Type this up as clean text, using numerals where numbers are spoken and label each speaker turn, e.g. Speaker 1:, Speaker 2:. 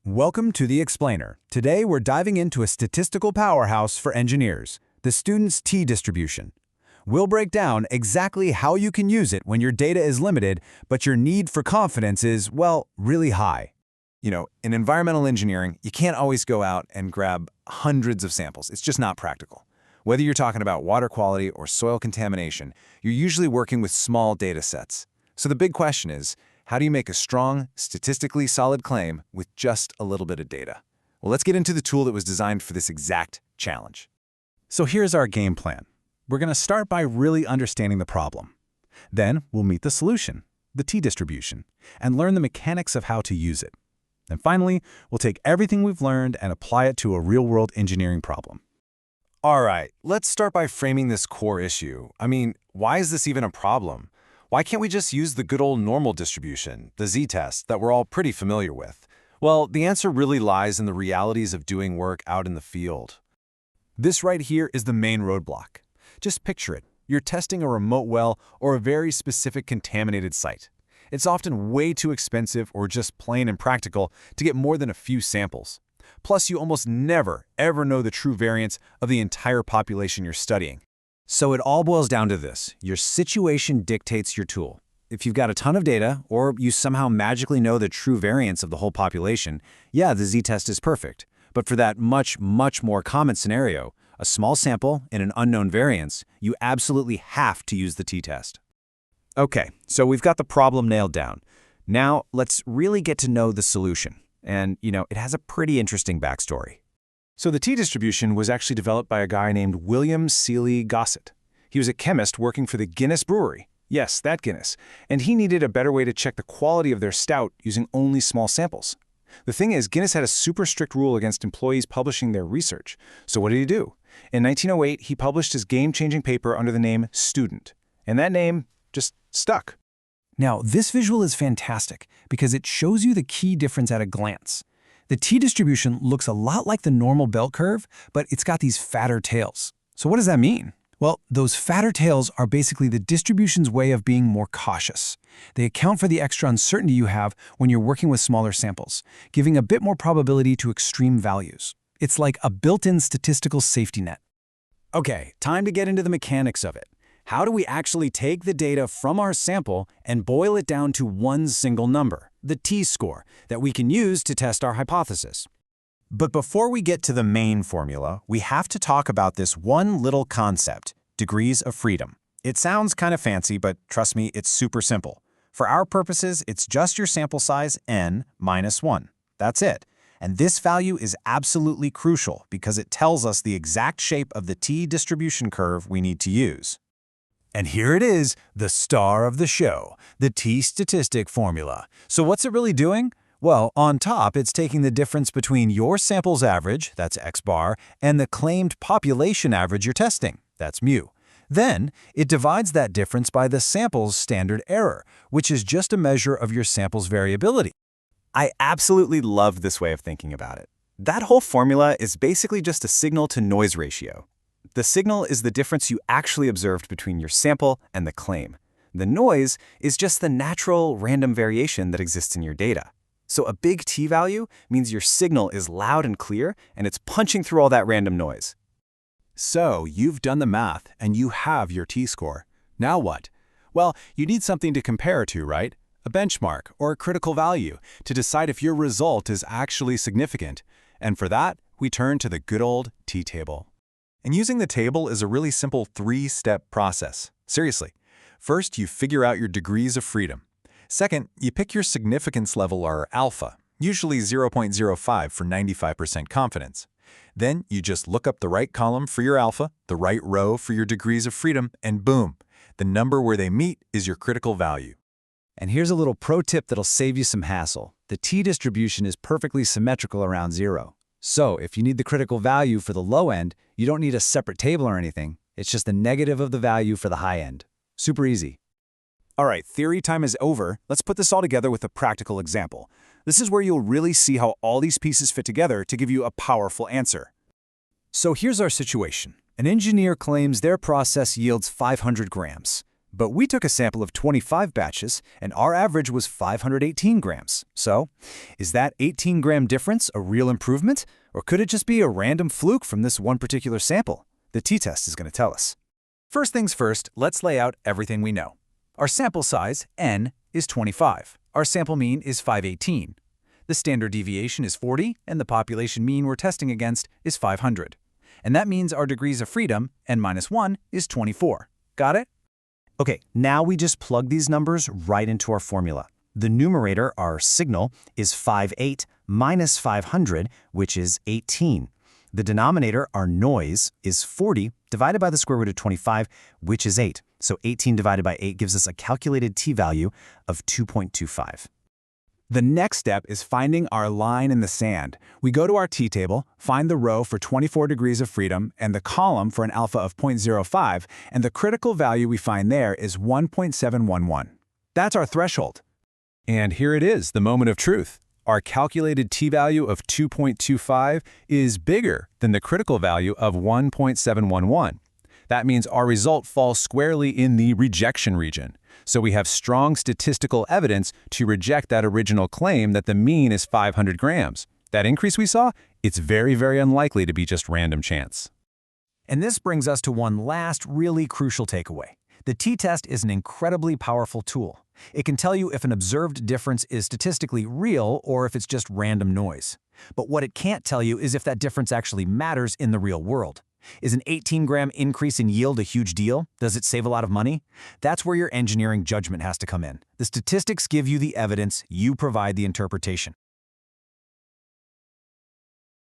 Speaker 1: Welcome to The Explainer. Today we're diving into a statistical powerhouse for engineers, the student's t-distribution. We'll break down exactly how you can use it when your data is limited, but your need for confidence is, well, really high.
Speaker 2: In environmental engineering, you can't always go out and grab hundreds of samples. It's just not practical. Whether you're talking about water quality or soil contamination, you're usually working with small data sets. So the big question is, how do you make a strong, statistically solid claim with just a little bit of data? Well, let's get into the tool that was designed for this exact challenge.
Speaker 1: So here's our game plan. We're going to start by really understanding the problem. Then we'll meet the solution, the t-distribution, and learn the mechanics of how to use it. And finally, we'll take everything we've learned and apply it to a real-world engineering problem.
Speaker 2: All right, let's start by framing this core issue. Why is this even a problem? Why can't we just use the good old normal distribution, the z-test, that we're all pretty familiar with? Well, the answer really lies in the realities of doing work out in the field.
Speaker 1: This right here is the main roadblock. Just picture it. You're testing a remote well or a very specific contaminated site. It's often way too expensive or just plain impractical to get more than a few samples. Plus, you almost never, ever know the true variance of the entire population you're studying.
Speaker 3: So it all boils down to this. Your situation dictates your tool. If you've got a ton of data, or you somehow magically know the true variance of the whole population, yeah, the z-test is perfect. But for that much more common scenario, a small sample and an unknown variance, you absolutely have to use the t-test. Okay, so we've got the problem nailed down. Now, let's really get to know the solution. And, it has a pretty interesting backstory.
Speaker 2: So the t-distribution was actually developed by a guy named William Seeley Gossett. He was a chemist working for the Guinness Brewery. Yes, that Guinness. And he needed a better way to check the quality of their stout using only small samples. The thing is, Guinness had a super strict rule against employees publishing their research. So what did he do? In 1908, he published his game-changing paper under the name Student. And that name just stuck.
Speaker 4: Now, this visual is fantastic because it shows you the key difference at a glance. The t-distribution looks a lot like the normal bell curve, but it's got these fatter tails. So what does that mean? Well, those fatter tails are basically the distribution's way of being more cautious. They account for the extra uncertainty you have when you're working with smaller samples, giving a bit more probability to extreme values. It's like a built-in statistical safety net.
Speaker 3: Okay, time to get into the mechanics of it. How do we actually take the data from our sample and boil it down to one single number, the t-score, that we can use to test our hypothesis?
Speaker 5: But before we get to the main formula, we have to talk about this one little concept, degrees of freedom. It sounds kind of fancy, but trust me, it's super simple. For our purposes, it's just your sample size n minus 1. That's it. And this value is absolutely crucial because it tells us the exact shape of the t-distribution curve we need to use.
Speaker 1: And here it is, the star of the show, the t-statistic formula. So what's it really doing? Well, on top, it's taking the difference between your sample's average, that's x bar, and the claimed population average you're testing, that's mu. Then, it divides that difference by the sample's standard error, which is just a measure of your sample's variability.
Speaker 5: I absolutely love this way of thinking about it. That whole formula is basically just a signal-to-noise ratio. The signal is the difference you actually observed between your sample and the claim. The noise is just the natural random variation that exists in your data. So a big t-value means your signal is loud and clear, and it's punching through all that random noise.
Speaker 1: So you've done the math, and you have your t-score. Now what? Well, you need something to compare to, right? A benchmark or a critical value to decide if your result is actually significant. And for that, we turn to the good old t-table.
Speaker 2: And using the table is a really simple three-step process. Seriously. First, you figure out your degrees of freedom. Second, you pick your significance level, or alpha, usually 0.05 for 95% confidence. Then you just look up the right column for your alpha, the right row for your degrees of freedom, and boom, the number where they meet is your critical value.
Speaker 3: And here's a little pro tip that'll save you some hassle. The t-distribution is perfectly symmetrical around 0. So if you need the critical value for the low end, you don't need a separate table or anything. It's just the negative of the value for the high end. Super easy.
Speaker 1: All right, theory time is over. Let's put this all together with a practical example. This is where you'll really see how all these pieces fit together to give you a powerful answer. So here's our situation. An engineer claims their process yields 500 grams.
Speaker 3: But we took a sample of 25 batches, and our average was 518 grams. So, is that 18-gram difference a real improvement? Or could it just be a random fluke from this one particular sample? The t-test is going to tell us.
Speaker 4: First things first, let's lay out everything we know. Our sample size, n, is 25. Our sample mean is 518. The standard deviation is 40, and the population mean we're testing against is 500. And that means our degrees of freedom, n-1, is 24. Got it?
Speaker 5: Okay, now we just plug these numbers right into our formula. The numerator, our signal, is 58 minus 500, which is 18. The denominator, our noise, is 40 divided by the square root of 25, which is 8. So 18 divided by 8 gives us a calculated t-value of 2.25.
Speaker 2: The next step is finding our line in the sand. We go to our t-table, find the row for 24 degrees of freedom and the column for an alpha of 0.05, and the critical value we find there is 1.711. That's our threshold. And here it is, the moment of truth. Our calculated t-value of 2.25 is bigger than the critical value of 1.711. That means our result falls squarely in the rejection region. So we have strong statistical evidence to reject that original claim that the mean is 500 grams. That increase we saw, it's very, very unlikely to be just random chance.
Speaker 1: And this brings us to one last really crucial takeaway. The t-test is an incredibly powerful tool. It can tell you if an observed difference is statistically real or if it's just random noise. But what it can't tell you is if that difference actually matters in the real world. Is an 18-gram increase in yield a huge deal? Does it save a lot of money? That's where your engineering judgment has to come in. The statistics give you the evidence, you provide the interpretation.